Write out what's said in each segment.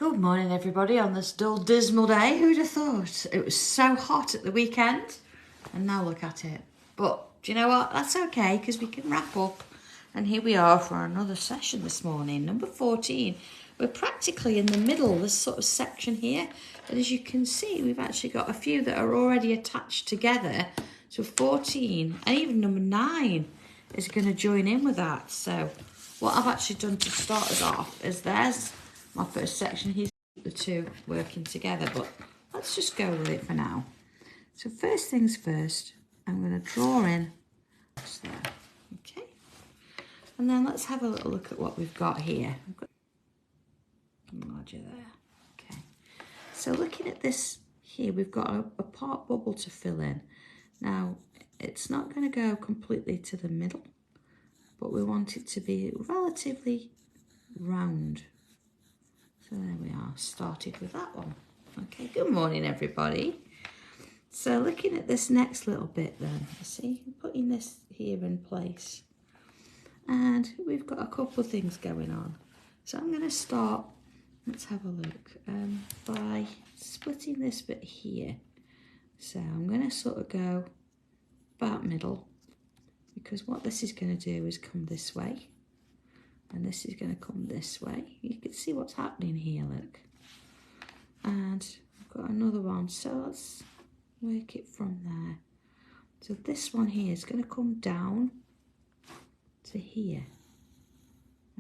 Good morning everybody on this dull, dismal day. Who'd have thought? It was so hot at the weekend and now look at it. But do you know what? That's okay because we can wrap up. And here we are for another session this morning, number 14. We're practically in the middle, this sort of section here. And as you can see, we've actually got a few that are already attached together. So 14 and even number 9 is going to join in with that. So what I've actually done to start us off is there's my first section. Here's the two working together, but let's just go with it for now. So first things first, I'm going to draw in just there, okay? And then let's have a little look at what we've got here. I've got larger there, okay. So looking at this here, we've got a part bubble to fill in. Now, it's not going to go completely to the middle, but we want it to be relatively round. So there we are, started with that one. Okay, good morning everybody. So looking at this next little bit then, you see, I'm putting this here in place. And we've got a couple of things going on. So I'm going to start, let's have a look, by splitting this bit here. So I'm going to sort of go about middle, because what this is going to do is come this way. And this is going to come this way. You can see what's happening here, look. And I've got another one, so let's work it from there. So this one here is going to come down to here,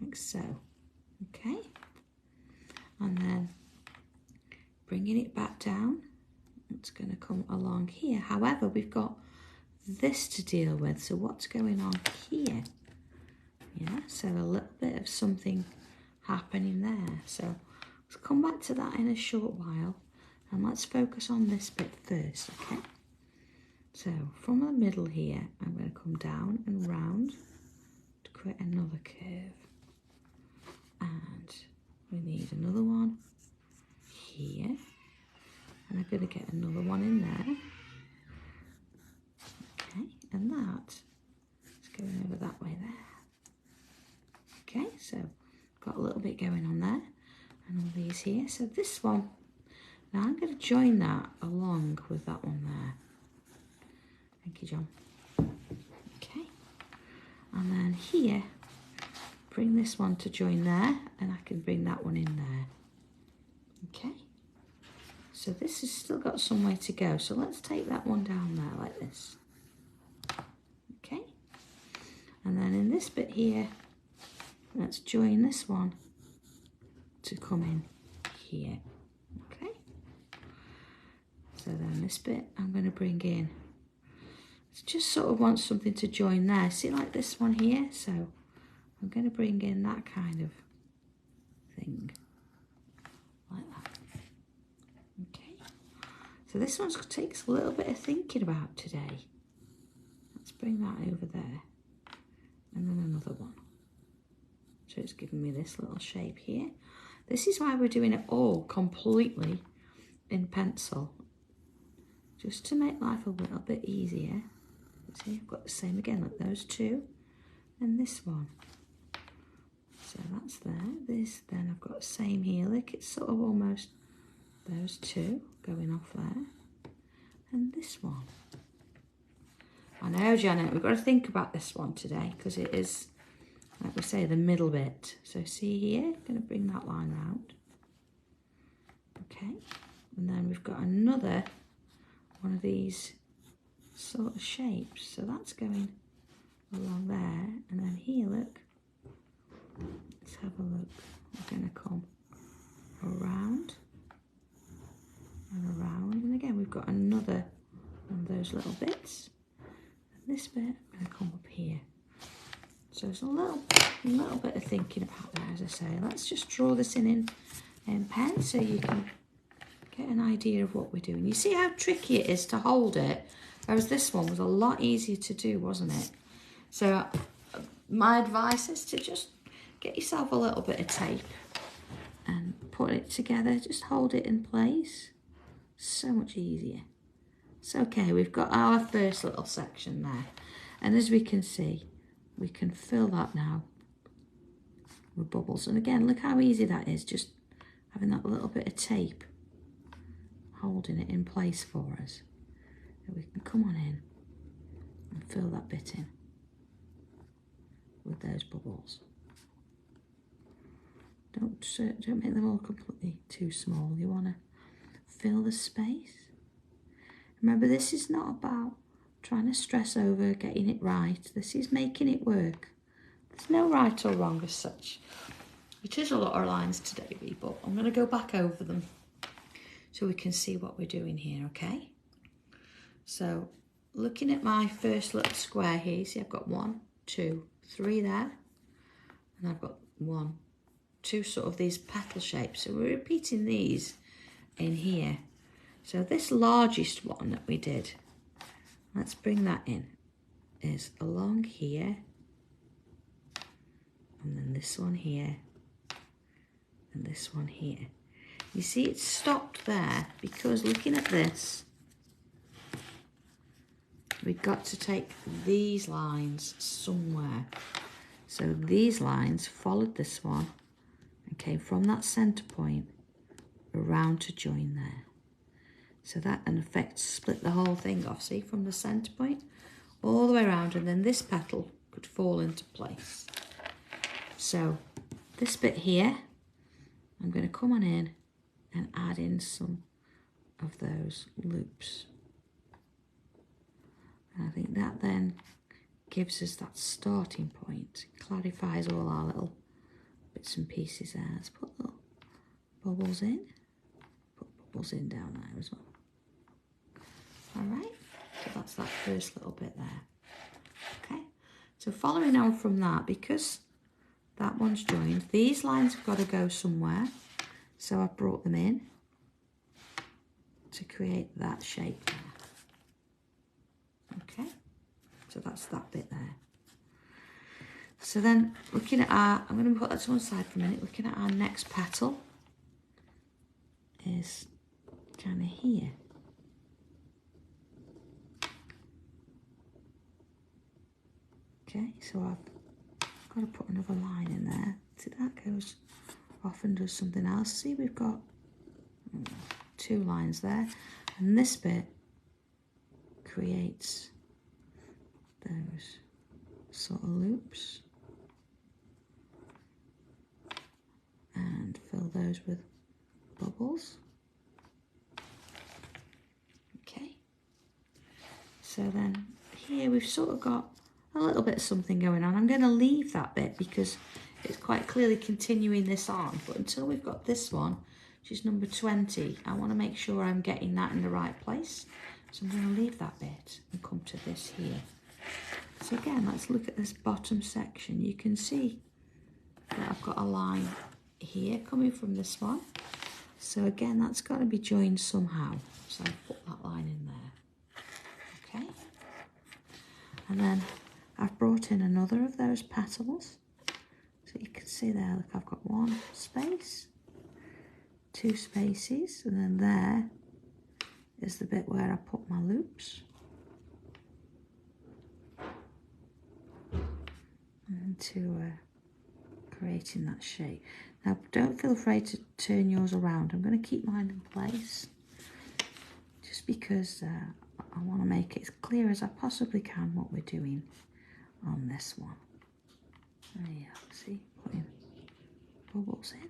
like so, okay? And then bringing it back down, it's going to come along here. However, we've got this to deal with, so what's going on here? Yeah, so a little bit of something happening there. So let's come back to that in a short while and let's focus on this bit first, okay? So from the middle here, I'm going to come down and round to create another curve. And we need another one here. And I'm going to get another one in there. Okay, and that is going over that way there. Okay, so got a little bit going on there and all these here. So this one, now I'm going to join that along with that one there. Thank you, John. Okay, and then here, bring this one to join there and I can bring that one in there. Okay, so this has still got some way to go. So let's take that one down there like this. Okay, and then in this bit here, let's join this one to come in here, okay? So then this bit I'm going to bring in. It's just sort of want something to join there. See, like this one here? So I'm going to bring in that kind of thing, like that. Okay. So this one takes a little bit of thinking about today. Let's bring that over there. And then another one. So it's giving me this little shape here. This is why we're doing it all completely in pencil. Just to make life a little bit easier. See, I've got the same again, like those two. And this one. So that's there. This, then I've got the same here. Look, it's sort of almost those two going off there. And this one. I know, Janet, we've got to think about this one today because it is, like we say, the middle bit. So see here, I'm going to bring that line round. Okay, and then we've got another one of these sort of shapes. So that's going along there. And then here, look, let's have a look. We're going to come around and around. And again, we've got another one of those little bits. And this bit, I'm going to come up here. So there's a little bit of thinking about that, as I say. Let's just draw this in pen so you can get an idea of what we're doing. You see how tricky it is to hold it, whereas this one was a lot easier to do, wasn't it? So my advice is to just get yourself a little bit of tape and put it together. Just hold it in place. So much easier. It's okay, we've got our first little section there. And as we can see, we can fill that now with bubbles. And again, look how easy that is. Just having that little bit of tape holding it in place for us. So we can come on in and fill that bit in with those bubbles. Don't make them all completely too small. You want to fill the space. Remember, this is not about trying to stress over getting it right. This is making it work. There's no right or wrong as such. It is a lot of lines today, but I'm going to go back over them so we can see what we're doing here, okay? So, looking at my first little square here, you see I've got 1, 2, 3 there. And I've got 1, 2 sort of these petal shapes. So we're repeating these in here. So this largest one that we did, let's bring that in, is along here. And then this one here. And this one here. You see it's stopped there because looking at this, we've got to take these lines somewhere. So these lines followed this one and came from that centre point around to join there. So that in effect split the whole thing off, see, from the centre point all the way around, and then this petal could fall into place. So this bit here, I'm going to come on in and add in some of those loops. And I think that then gives us that starting point, clarifies all our little bits and pieces there. Let's put little bubbles in, put bubbles in down there as well. All right, so that's that first little bit there. Okay, so following on from that, because that one's joined, these lines have got to go somewhere, so I've brought them in to create that shape there. Okay, so that's that bit there. So then looking at our, I'm going to put that to one side for a minute, looking at our next petal is kind of here. Okay, so I've got to put another line in there. So that goes off and does something else. See, we've got 2 lines there, and this bit creates those sort of loops and fill those with bubbles. Okay, so then here we've sort of got a little bit of something going on. I'm going to leave that bit because it's quite clearly continuing this on, but until we've got this one, which is number 20, I want to make sure I'm getting that in the right place. So I'm going to leave that bit and come to this here. So again, let's look at this bottom section. You can see that I've got a line here coming from this one. So again, that's got to be joined somehow. So I'll put that line in there. Okay. And then I've brought in another of those petals. So you can see there, look, I've got 1 space, 2 spaces, and then there is the bit where I put my loops. And to creating that shape. Now, don't feel afraid to turn yours around. I'm going to keep mine in place just because I want to make it as clear as I possibly can what we're doing on this one. There you go, see, putting bubbles in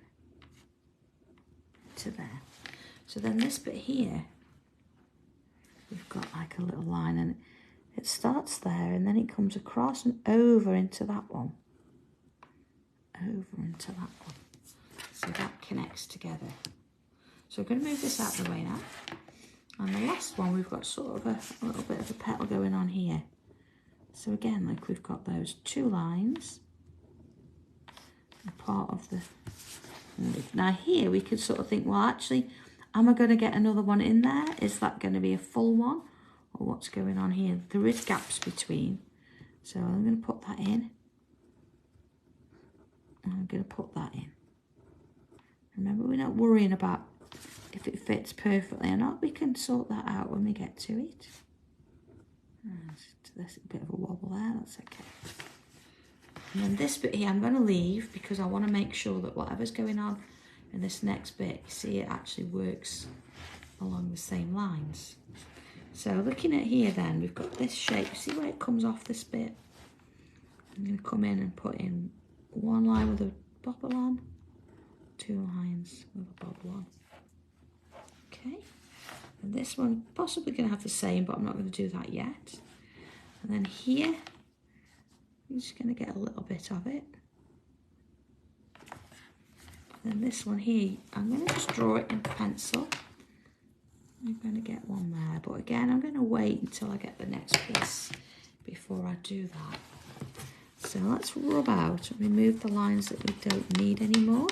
to there. So then this bit here, we've got like a little line, and it starts there and then it comes across and over into that one. Over into that one. So that connects together. So we're going to move this out of the way now. And the last one, we've got sort of a little bit of a petal going on here. So again, like we've got those 2 lines, a part of the leaf. Now here we could sort of think, well, actually, am I going to get another one in there? Is that going to be a full one? Or what's going on here? There is gaps between. So I'm going to put that in. And I'm going to put that in. Remember, we're not worrying about if it fits perfectly or not. We can sort that out when we get to it. There's a bit of a wobble there, that's okay. And then this bit here I'm going to leave because I want to make sure that whatever's going on in this next bit, you see it actually works along the same lines. So looking at here then, we've got this shape. See where it comes off this bit? I'm going to come in and put in one line with a bobble on, two lines with a bobble on. Okay, and this one possibly going to have the same, but I'm not going to do that yet. And then here, I'm just going to get a little bit of it. And then this one here, I'm going to just draw it in pencil. I'm going to get one there, but again, I'm going to wait until I get the next piece before I do that. So let's rub out and remove the lines that we don't need anymore.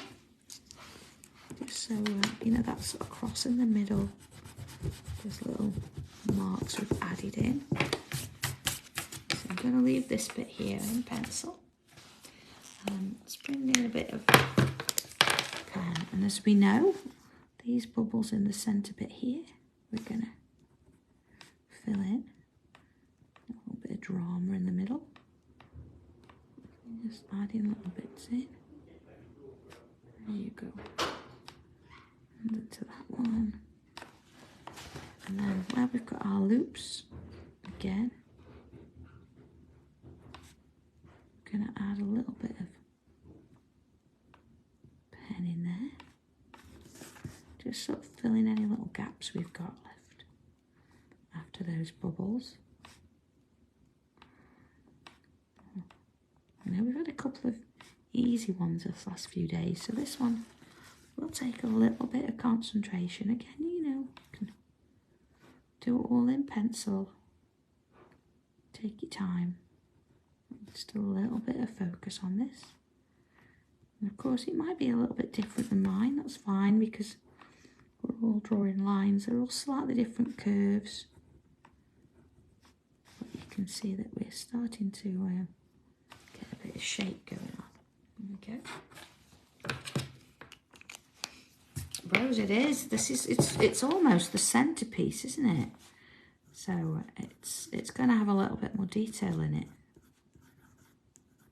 Just so, you know, that sort of cross in the middle, those little marks we've added in. So I'm going to leave this bit here in pencil. Let's bring in a bit of pen. And as we know, these bubbles in the centre bit here, we're going to fill in a little bit of drama in the middle. Just adding little bits in. There you go. And to that one. And then where we've got our loops, again, I'm going to add a little bit of pen in there. Just sort of fill in any little gaps we've got left after those bubbles. I know we've had a couple of easy ones this last few days, so this one will take a little bit of concentration. Again, you know, you can do it all in pencil. Take your time. Just a little bit of focus on this. And of course, it might be a little bit different than mine. That's fine, because we're all drawing lines. They're all slightly different curves. But you can see that we're starting to get a bit of shape going on. Okay. Rose it is. It's almost the centerpiece, isn't it? So it's going to have a little bit more detail in it.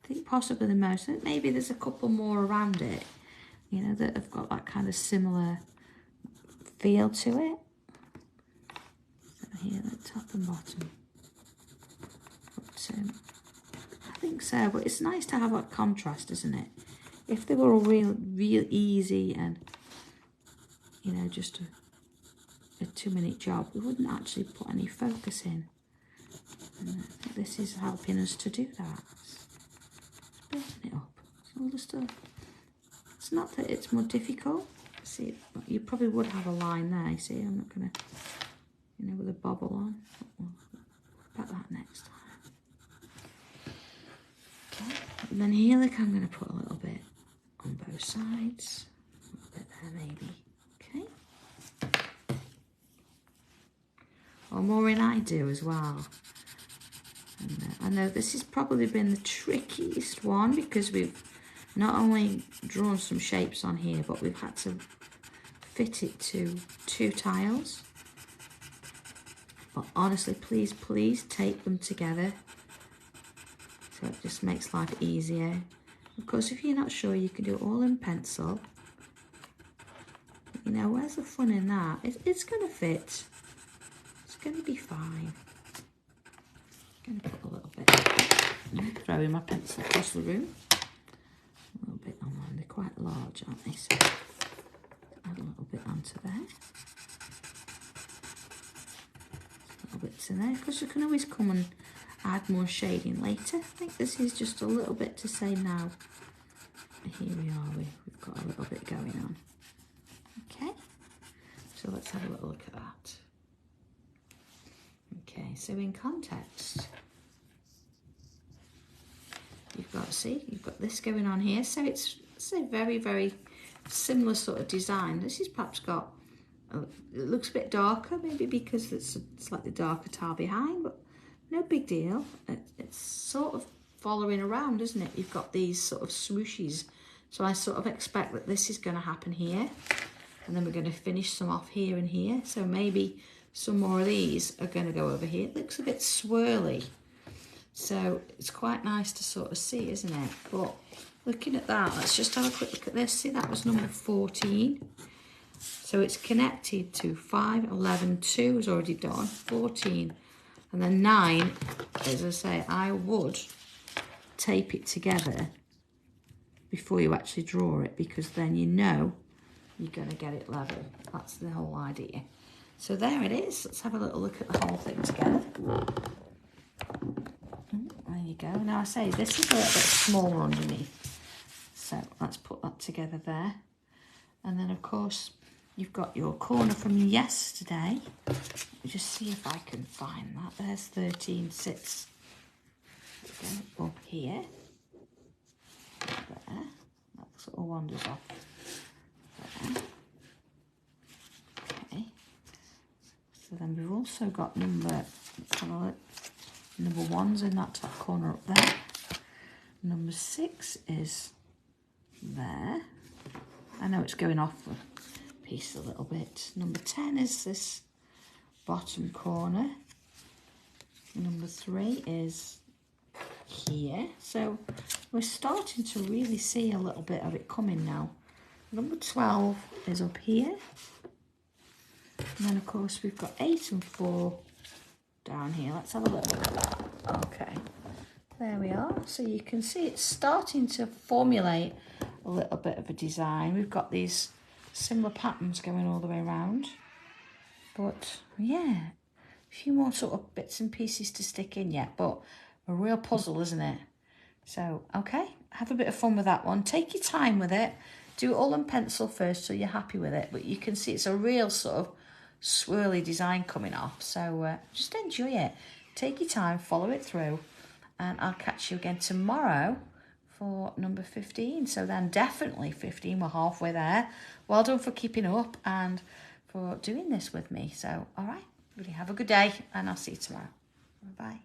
I think possibly the most. Maybe there's a couple more around it, you know, that have got that kind of similar feel to it. So here, the top and bottom. But, I think so, but it's nice to have a contrast, isn't it? If they were all real easy and, you know, just a 2-minute job, we wouldn't actually put any focus in. And I think this is helping us to do that. It's building it up. It's all the stuff. It's not that it's more difficult. See, you probably would have a line there. You see, I'm not going to, you know, with a bobble on. We'll put that next time. Okay, and then here, look, I'm going to put a little bit on both sides. A little bit there, maybe. Okay. Or more in I do as well. And, I know this has probably been the trickiest one, because we've not only drawn some shapes on here, but we've had to fit it to 2 tiles. But honestly, please tape them together. So it just makes life easier. Of course, if you're not sure, you can do it all in pencil. But, you know, where's the fun in that? It's going to fit. It's going to be fine. I'm going to put a little bit. I'm throwing my pencil across the room. A little bit on one. They're quite large, aren't they? So add a little bit onto there. Little bits in there. Of course, you can always come and add more shading later. I think this is just a little bit to say now. Here we are, we've got a little bit going on. Okay, so let's have a little look at that. Okay, so in context, you've got, see, you've got this going on here. So it's a very, very similar sort of design. This is perhaps got, it looks a bit darker, maybe because it's a slightly darker tile behind, but no big deal. It's sort of following around, isn't it? You've got these sort of swooshes. So I sort of expect that this is going to happen here. And then we're going to finish some off here and here. So maybe some more of these are going to go over here. It looks a bit swirly. So it's quite nice to sort of see, isn't it? But looking at that, let's just have a quick look at this. See, that was number 14. So it's connected to 5, 11, 2 is already done, 14. And then 9, as I say, I would tape it together before you actually draw it, because then you know you're going to get it level. That's the whole idea. So there it is. Let's have a little look at the whole thing together. There you go. Now I say this is a little bit smaller underneath. So let's put that together there. And then of course you've got your corner from yesterday. Let me just see if I can find that. There's 13 sits. Go up here. There. That sort of wanders off. There. Okay. So then we've also got number, let's have a look. Number 1's in that top corner up there. Number 6 is there. I know it's going off the piece a little bit. Number 10 is this bottom corner. Number 3 is here. So we're starting to really see a little bit of it coming now. Number 12 is up here. And then of course we've got 8 and 4 down here. Let's have a look at that. Okay, there we are. So you can see it's starting to formulate a little bit of a design. We've got these similar patterns going all the way around. But yeah, a few more sort of bits and pieces to stick in yet, but a real puzzle, isn't it? So, okay, have a bit of fun with that one. Take your time with it. Do it all in pencil first so you're happy with it. But you can see it's a real sort of swirly design coming off. So just enjoy it. Take your time, follow it through. And I'll catch you again tomorrow for number 15. So then definitely 15, we're halfway there. Well done for keeping up and for doing this with me. So, all right, really have a good day and I'll see you tomorrow. Bye-bye.